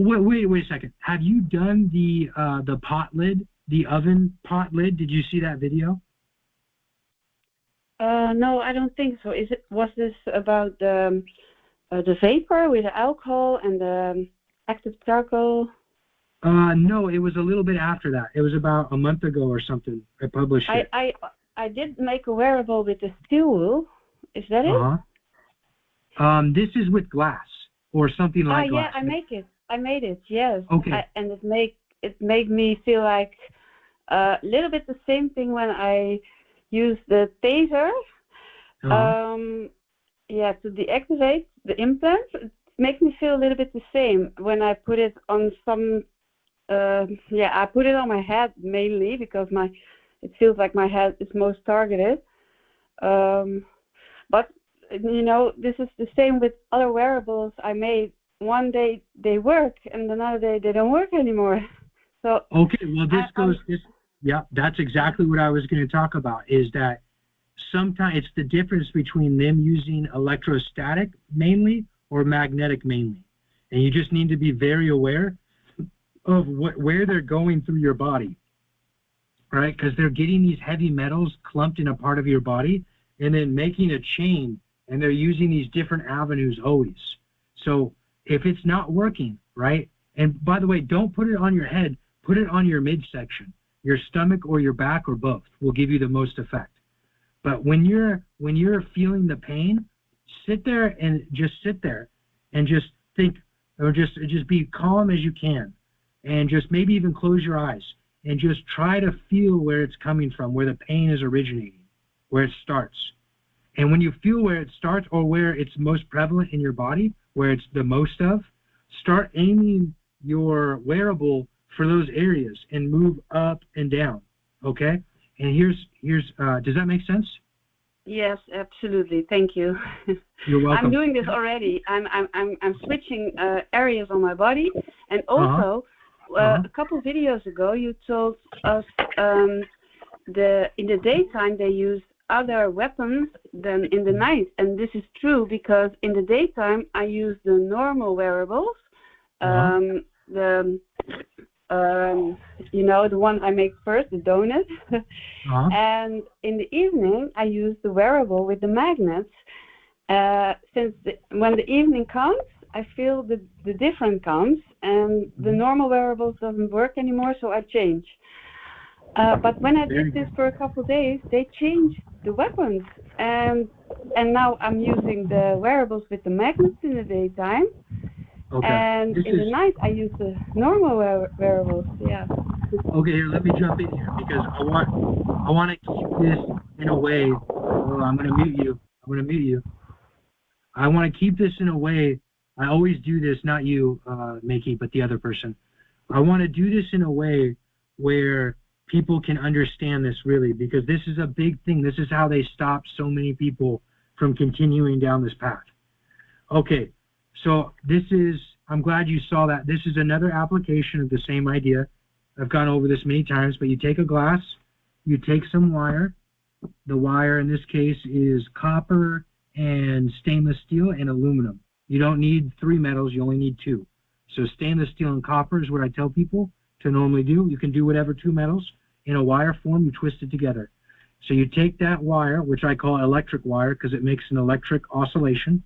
Wait a second. Have you done the pot lid, the oven pot lid? Did you see that video? No, I don't think so. Was this about the vapor with the alcohol and the active charcoal? No, it was a little bit after that. It was about a month ago or something. I published it. I did make a wearable with the steel wool. Is that it? This is with glass or something like glass. Yeah, I made it. Yes. Okay. And it made me feel like a little bit the same thing when I use the taser. To deactivate the implant. It makes me feel a little bit the same when I put it on some. I put it on my head mainly because it feels like my head is most targeted. But this is the same with other wearables I made. One day they work, and another day they don't work anymore. So okay, well that's exactly what I was going to talk about. Is that sometimes it's the difference between them using electrostatic mainly or magnetic mainly, and you just need to be very aware of where they're going through your body, right? Because they're getting these heavy metals clumped in a part of your body and then making a chain, and they're using these different avenues always. So if it's not working, right? And by the way, don't put it on your head, put it on your midsection. Your stomach or your back or both will give you the most effect. But when you're feeling the pain, sit there and just think, or just be calm as you can, and just maybe even close your eyes and just try to feel where it's coming from, where the pain is originating, where it starts. And when you feel where it starts or where it's most prevalent in your body, where it's the most of, start aiming your wearable for those areas and move up and down. Okay? And here's does that make sense? Yes, absolutely. Thank you. You're welcome. I'm doing this already. I'm switching areas on my body, and also a couple videos ago you told us in the daytime they use other weapons than in the night, and this is true because in the daytime I use the normal wearables, the one I make first, the donut, and in the evening I use the wearable with the magnets. When the evening comes, I feel the difference comes, and the normal wearables doesn't work anymore, so I change. But when I did this for a couple of days, they changed the weapons, and now I'm using the wearables with the magnets in the daytime. Okay. And in the night, I use the normal wearables. Yeah. Okay, here, let me jump in here because I want to keep this in a way. Oh, I'm going to mute you. I want to keep this in a way. I always do this, not you, Mickey, but the other person. I want to do this in a way where people can understand this really, because this is a big thing. This is how they stop so many people from continuing down this path. Okay. So I'm glad you saw that. This is another application of the same idea. I've gone over this many times, but you take a glass, you take some wire. The wire in this case is copper and stainless steel and aluminum. You don't need 3 metals, you only need 2. So stainless steel and copper is what I tell people to normally do. You can do whatever 2 metals in a wire form, you twist it together. So you take that wire, which I call electric wire because it makes an electric oscillation.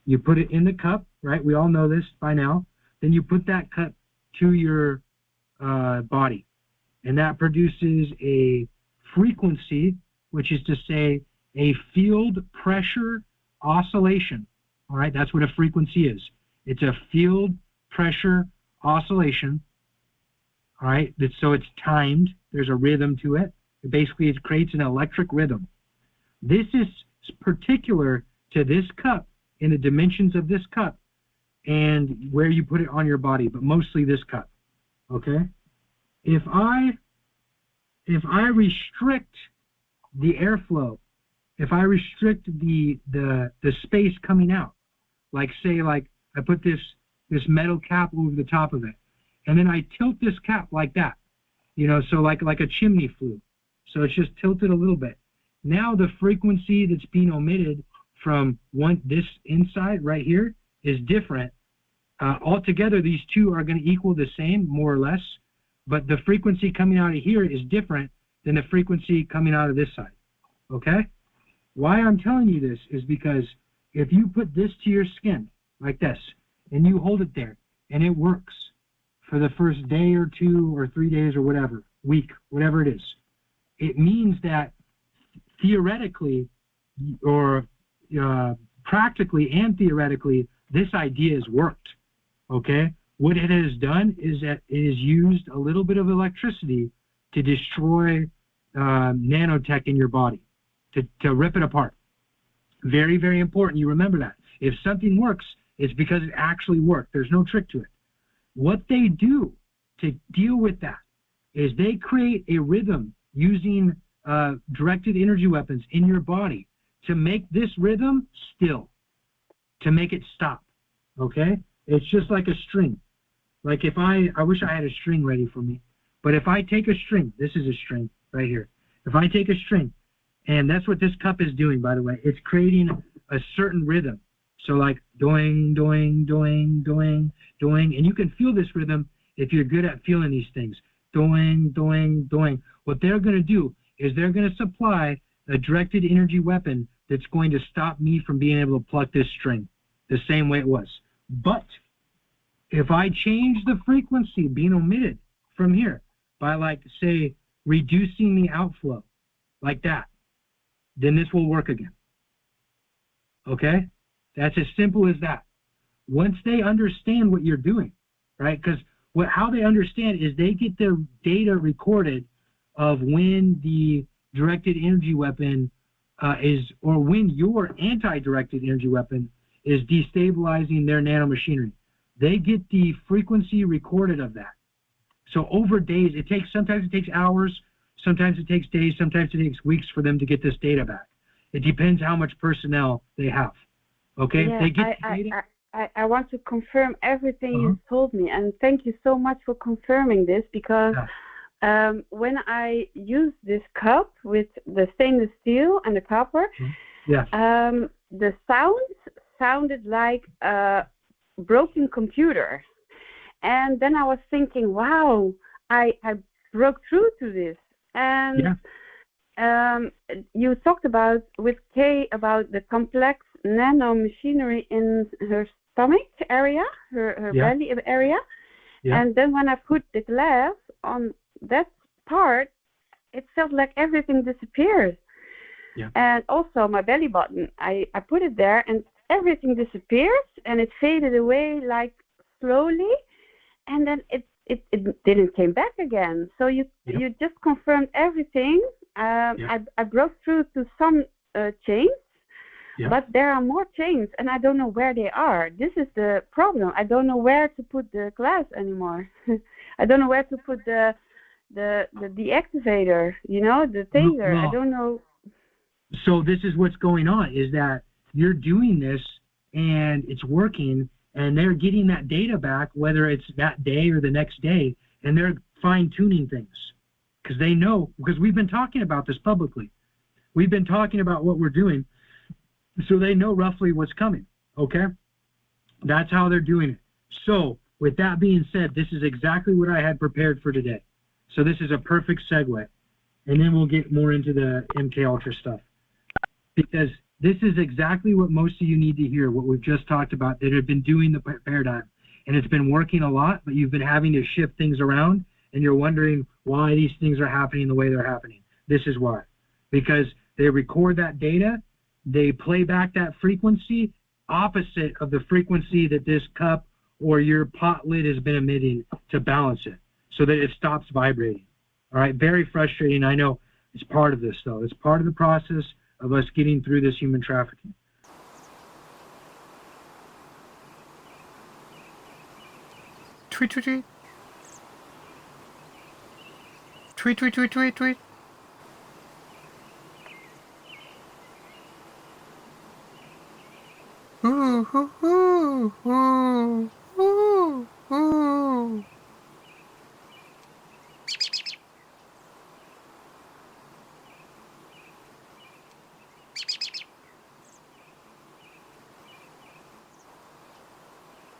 You put it in the cup, right? We all know this by now. Then you put that cup to your body, and that produces a frequency, which is to say a field pressure oscillation. All right, that's what a frequency is. It's a field pressure oscillation. All right, so it's timed. There's a rhythm to it. Basically, it creates an electric rhythm. This is particular to this cup, in the dimensions of this cup and where you put it on your body, but mostly this cup. Okay? If I restrict the airflow, if I restrict the space coming out, like I put this metal cap over the top of it, and then I tilt this cap like that, so like a chimney flue. So it's just tilted a little bit. Now the frequency that's being omitted from this inside right here is different Altogether, these two are going to equal the same, more or less, but the frequency coming out of here is different than the frequency coming out of this side, okay? Why I'm telling you this is because if you put this to your skin, like this, and you hold it there, and it works for the first day or 2 or 3 days or whatever, week, whatever it is, it means that theoretically or practically and theoretically, this idea has worked, okay? What it has done is that it has used a little bit of electricity to destroy nanotech in your body, to rip it apart. Very, very important. You remember that. If something works, it's because it actually worked. There's no trick to it. What they do to deal with that is they create a rhythm using directed energy weapons in your body to make this rhythm still, to make it stop, okay? It's just like a string. Like if I wish I had a string ready for me, but if I take a string, this is a string right here. If I take a string, and that's what this cup is doing, by the way, it's creating a certain rhythm. So like doing, doing, doing, doing, doing, and you can feel this rhythm if you're good at feeling these things. Doing, doing, doing. What they're going to do is they're going to supply a directed energy weapon that's going to stop me from being able to pluck this string the same way it was. But if I change the frequency being omitted from here by, like, say, reducing the outflow like that, then this will work again. Okay? That's as simple as that. Once they understand what you're doing, right? Because how they understand is they get their data recorded of when the directed energy weapon or when your anti-directed energy weapon is destabilizing their nanomachinery. They get the frequency recorded of that. So over days, sometimes it takes hours, sometimes it takes days, sometimes it takes weeks for them to get this data back. It depends how much personnel they have. Okay? Yeah, They get the data. I want to confirm everything you told me, and thank you so much for confirming this, because when I used this cup with the stainless steel and the copper, the sounds sounded like a broken computer. And then I was thinking, wow, I broke through to this. And you talked about, with Kay, about the complex nanomachinery in her stomach area, her belly area. Yeah. And then when I put the glass on that part, it felt like everything disappeared. Yeah. And also my belly button, I put it there and everything disappeared and it faded away, like slowly, and then it didn't came back again. So you just confirmed everything. I broke through to some chains, but there are more chains and I don't know where they are. This is the problem. I don't know where to put the glass anymore. I don't know where to put the deactivator, the taser. Well, I don't know. So this is what's going on, is that you're doing this and it's working, and they're getting that data back, whether it's that day or the next day, and they're fine-tuning things because they know, because we've been talking about this publicly. We've been talking about what we're doing, so they know roughly what's coming, okay? That's how they're doing it. So with that being said, this is exactly what I had prepared for today. So this is a perfect segue, and then we'll get more into the MK Ultra stuff, because this is exactly what most of you need to hear, what we've just talked about, that have been doing the paradigm. And it's been working a lot, but you've been having to shift things around, and you're wondering why these things are happening the way they're happening. This is why. Because they record that data, they play back that frequency opposite of the frequency that this cup or your pot lid has been emitting to balance it, so that it stops vibrating. All right, very frustrating. I know it's part of this, though. It's part of the process of us getting through this human trafficking. Tweet, tweet, tweet. Tweet, tweet, tweet, tweet, tweet. Ooh, ooh, ooh, ooh, ooh, ooh.